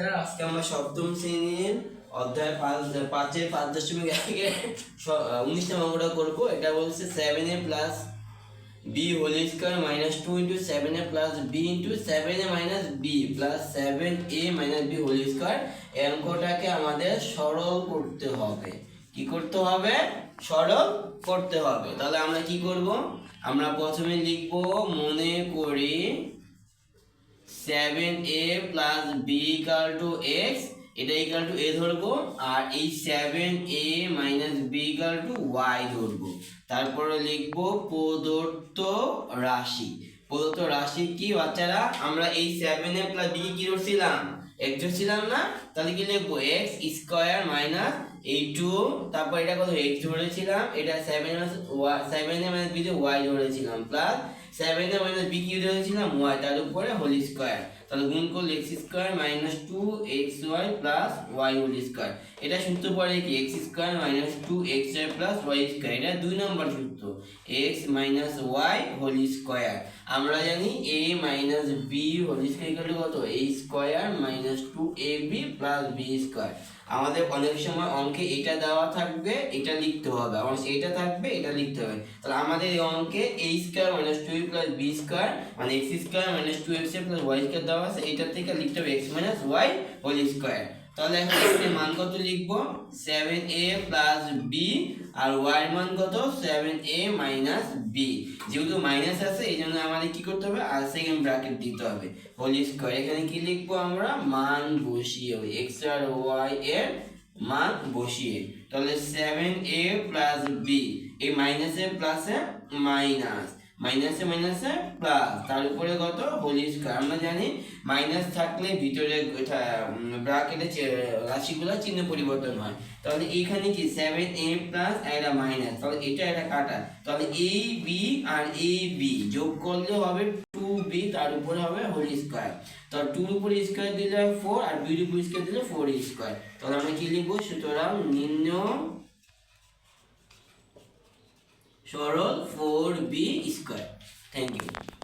আজকে আমরা সপ্তম শ্রেণীর অধ্যায় 5.5.1 অঙ্কটা করবো। এটা বলছে 7a plus B whole square minus 2 into 7a plus B into 7a minus B plus 7a minus B whole square. এই অঙ্কটাকে আমাদের সরল করতে হবে। কি করতে হবে? সরল করতে হবে। তাহলে আমরা কি করব? আমরা প্রথমে লিখব, মনে করি 7a plus B equal to X, এটা ইকাল টু এ ধরবো, আর এই 7a minus B equal to Y ধরবো। তারপরে লিখবো প্রদত্ত রাশি। প্রদত্ত রাশি কি বাচ্চারা? আমরা এই 7a প্লাস বি কি ধরছিলাম? এক্স ধরছিলাম না? তাহলে কি লিখবো? এক্স স্কোয়ার মাইনাস এই 2, তারপর এটা কত? এক্স ধরেছিলাম, এটা 7a মাইনাস বি তে ওয়াই ধরেছিলাম, প্লাস 7a মাইনাস বি কি ধরেছিলাম? ওয়াই, তার উপরে হোল স্কোয়ার। তাহলে গুণ করলে X square minus 2xy plus Y whole square. এটা সূত্র পড়ে কি? X square minus 2xy plus Y square. এটা 2 নম্বর সূত্র, X minus Y whole square. আমরা জানি a minus B whole square equal to কত? a square minus 2ab plus B square. আমাদের অনেক সময় অঙ্কে এটা দেওয়া থাকবে, এটা লিখতে হবে, আবার এটা থাকবে, এটা লিখতে হবে। তাহলে আমাদের এই অঙ্কে a square minus 2a plus B square মানে x square minus 2x plus Y square দেওয়া আছে, এটা থেকে লিখতে হবে x minus Y whole square. তাহলে এখন এর মান কত লিখবো? 7a প্লাস বি, আর y এর মান কত? 7a minus B. যেহেতু মাইনাস আছে এই জন্য আমাদের কি করতে হবে? আর সেকেন্ড ব্র্যাকেট দিতে হবে, হোল স্কোয়ার। এখানে কি লিখবো আমরা? মান বসিয়ে, x আর y এর মান বসিয়ে। তাহলে 7a প্লাস বি, এই মাইনাসে প্লাসে মাইনাস, মাইনাসে মাইনাসে প্লাস, তার উপরে কত? Whole square. আমরা জানি মাইনাস থাকলে ভিতরে ব্র্যাকেটে রাশিগুলো চিহ্ন পরিবর্তন হয়। তাহলে এইখানে কি 7a প্লাস এটা মাইনাস, তাহলে এটা কাটা। তাহলে a b R a b যোগ করলে হবে 2b, তার উপরে হবে হোল স্কয়ার। তাহলে 2 এর উপরে স্কয়ার দিলে 4, আর b এর উপরে স্কয়ার দিলে 4 স্কয়ার। তাহলে আমরা কি লিখবো? সুতরাং নির্ণয় সরল 4b স্কয়ার। Thank you.